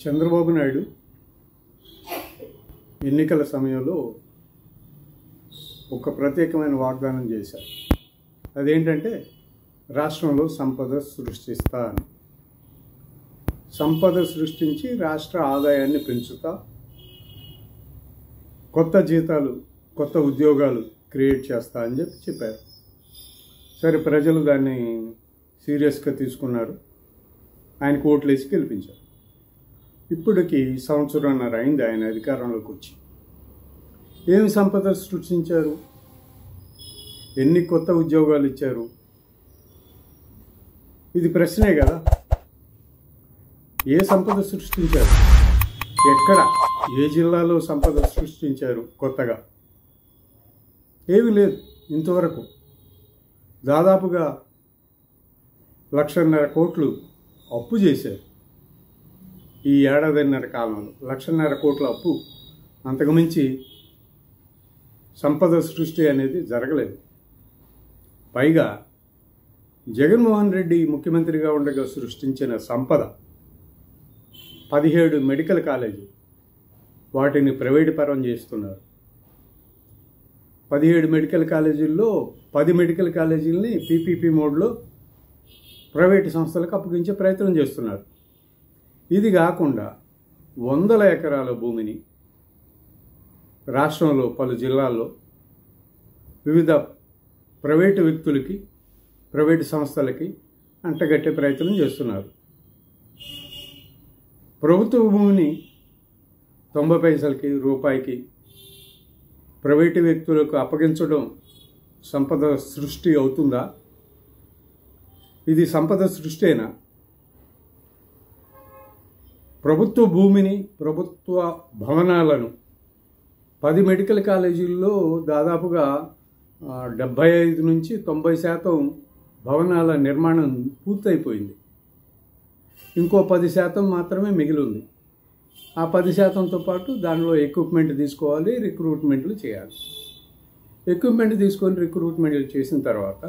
చంద్రబాబు నాయుడు ఎన్నికల సమయంలో ఒక ప్రత్యేకమైన వాగ్దానం చేశారు. అదేంటంటే రాష్ట్రంలో సంపద సృష్టిస్తా అని. సంపద సృష్టించి రాష్ట్ర ఆదాయాన్ని పెంచుతా, కొత్త జీతాలు, కొత్త ఉద్యోగాలు క్రియేట్ చేస్తా అని చెప్పారు. సరే, ప్రజలు దాన్ని సీరియస్గా తీసుకున్నారు. ఆయనకు ఓట్లేసి గెలిపించారు. ఇప్పటికి సంవత్సరంన్నర అయింది ఆయన అధికారంలోకి వచ్చి. ఏమి సంపద సృష్టించారు? ఎన్ని కొత్త ఉద్యోగాలు ఇచ్చారు? ఇది ప్రశ్నే కదా. ఏ సంపద సృష్టించారు? ఎక్కడ, ఏ జిల్లాలో సంపద సృష్టించారు కొత్తగా? ఏమీ లేదు ఇంతవరకు. దాదాపుగా 1,50,000 కోట్లు అప్పు చేశారు ఈ ఏడాదిన్నర కాలంలో. 1,50,000 కోట్ల అప్పు. అంతకుమించి సంపద సృష్టి అనేది జరగలేదు. పైగా జగన్మోహన్ రెడ్డి ముఖ్యమంత్రిగా ఉండగా సృష్టించిన సంపద 17 మెడికల్ కాలేజీ, వాటిని ప్రైవేటు పరం చేస్తున్నారు. 17 మెడికల్ కాలేజీల్లో 10 మెడికల్ కాలేజీలని పీపీపీ మోడ్లో ప్రైవేటు సంస్థలకు అప్పగించే ప్రయత్నం చేస్తున్నారు. ఇది కాకుండా వందల ఎకరాల భూమిని రాష్ట్రంలో పలు జిల్లాల్లో వివిధ ప్రైవేటు వ్యక్తులకి, ప్రైవేటు సంస్థలకి అంటగట్టే ప్రయత్నం చేస్తున్నారు. ప్రభుత్వ భూమిని 90 పైసలకి, రూపాయికి ప్రైవేటు వ్యక్తులకు అప్పగించడం సంపద సృష్టి అవుతుందా? ఇది సంపద సృష్టేనా? ప్రభుత్వ భూమిని, ప్రభుత్వ భవనాలను 10 మెడికల్ కాలేజీల్లో దాదాపుగా 75 నుంచి 90% భవనాల నిర్మాణం పూర్తయిపోయింది. ఇంకో 10% మాత్రమే మిగిలి ఉంది. ఆ 10%తో పాటు దానిలో ఎక్విప్మెంట్ తీసుకోవాలి, రిక్రూట్మెంట్లు చేయాలి. ఎక్విప్మెంట్ తీసుకొని రిక్రూట్మెంట్లు చేసిన తర్వాత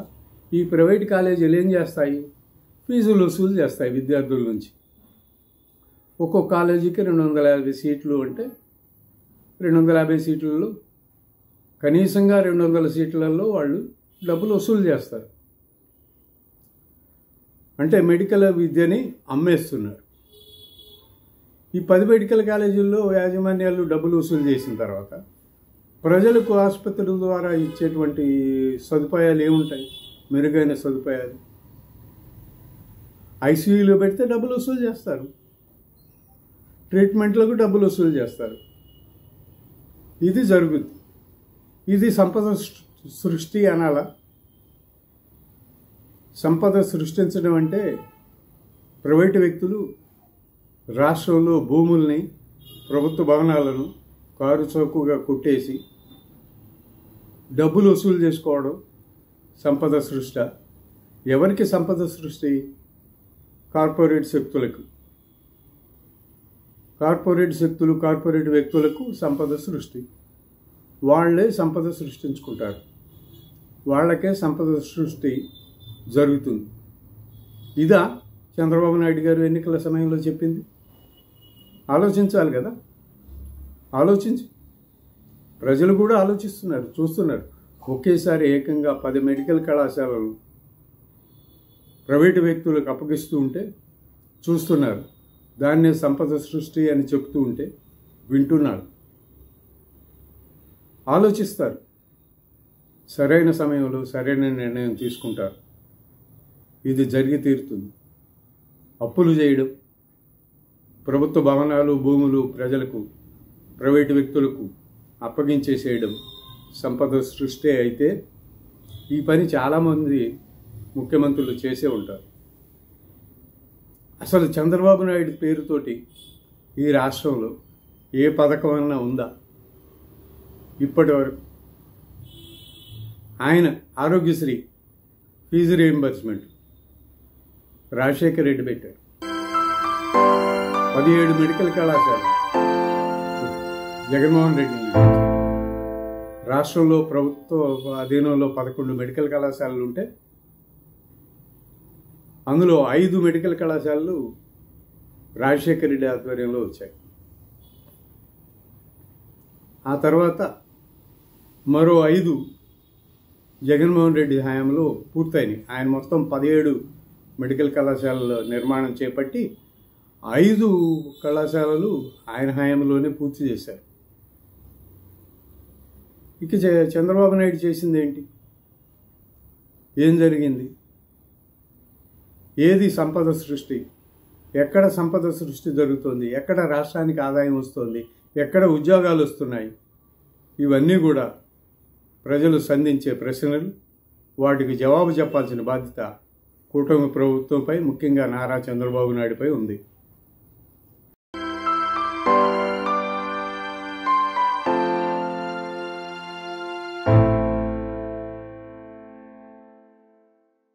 ఈ ప్రైవేట్ కాలేజీలు ఏం చేస్తాయి? ఫీజులు వసూలు చేస్తాయి విద్యార్థుల నుంచి. ఒక్కొక్క కాలేజీకి 250 సీట్లు అంటే 250 సీట్లలో కనీసంగా 200 సీట్లలో వాళ్ళు డబ్బులు వసూలు చేస్తారు. అంటే మెడికల్ విద్యని అమ్మేస్తున్నారు. ఈ 10 మెడికల్ కాలేజీల్లో యాజమాన్యాలు డబ్బులు వసూలు చేసిన తర్వాత ప్రజలకు ఆసుపత్రుల ద్వారా ఇచ్చేటువంటి సదుపాయాలు ఏముంటాయి? మెరుగైన సదుపాయాలు. ఐసీయూలో పెడితే డబ్బులు వసూలు చేస్తారు, ట్రీట్మెంట్లకు డబ్బులు వసూలు చేస్తారు. ఇది జరుగుతుంది. ఇది సంపద సృష్టి అనాలా? సంపద సృష్టించడం అంటే ప్రైవేటు వ్యక్తులు రాష్ట్రంలో భూముల్ని, ప్రభుత్వ భవనాలను కారు చౌకగా కొట్టేసి డబ్బులు వసూలు చేసుకోవడం సంపద సృష్టి. ఎవరికి సంపద సృష్టి? కార్పొరేట్ శక్తులకు. కార్పొరేట్ శక్తులు, కార్పొరేట్ వ్యక్తులకు సంపద సృష్టి. వాళ్లే సంపద సృష్టించుకుంటారు. వాళ్ళకే సంపద సృష్టి జరుగుతుంది. ఇదా చంద్రబాబు నాయుడు గారు ఎన్నికల సమయంలో చెప్పింది? ఆలోచించాలి కదా. ఆలోచించి ప్రజలు కూడా ఆలోచిస్తున్నారు, చూస్తున్నారు. ఒకేసారి ఏకంగా 10 మెడికల్ కళాశాలలు ప్రైవేటు వ్యక్తులకు అప్పగిస్తూ ఉంటే చూస్తున్నారు. దాన్నే సంపద సృష్టి అని చెప్తూ ఉంటే వింటున్నారు. ఆలోచిస్తారు. సరైన సమయంలో సరైన నిర్ణయం తీసుకుంటారు. ఇది జరిగి తీరుతుంది. అప్పులు చేయడం, ప్రభుత్వ భవనాలు, భూములు ప్రజలకు, ప్రైవేటు వ్యక్తులకు అప్పగించేసేయడం సంపద సృష్టి అయితే ఈ పని చాలామంది ముఖ్యమంత్రులు చేసే ఉంటారు. అసలు చంద్రబాబు నాయుడు పేరుతోటి ఈ రాష్ట్రంలో ఏ పథకం అన్నా ఉందా ఇప్పటి వరకు? ఆయన ఆరోగ్యశ్రీ ఫీజు రీయింబర్స్మెంట్ రాజశేఖర్ రెడ్డి పెట్టారు. 17 మెడికల్ కళాశాల జగన్మోహన్ రెడ్డి. రాష్ట్రంలో ప్రభుత్వ అధీనంలో 11 మెడికల్ కళాశాలలు ఉంటే అందులో 5 మెడికల్ కళాశాలలు రాజశేఖర రెడ్డి ఆధ్వర్యంలో వచ్చాయి. ఆ తర్వాత మరో 5 జగన్మోహన్ రెడ్డి హయాంలో పూర్తయినాయి. ఆయన మొత్తం 17 మెడికల్ కళాశాలల నిర్మాణం చేపట్టి 5 కళాశాలలు ఆయన హయాంలోనే పూర్తి చేశారు. ఇక చంద్రబాబు నాయుడు చేసింది ఏంటి? ఏం జరిగింది? ఏది సంపద సృష్టి? ఎక్కడ సంపద సృష్టి జరుగుతుంది? ఎక్కడ రాష్ట్రానికి ఆదాయం వస్తుంది? ఎక్కడ ఉద్యోగాలు వస్తున్నాయి? ఇవన్నీ కూడా ప్రజలు సంధించే ప్రశ్నలు. వాటికి జవాబు చెప్పాల్సిన బాధ్యత కూటమి ప్రభుత్వంపై, ముఖ్యంగా నారా చంద్రబాబు నాయుడుపై ఉంది.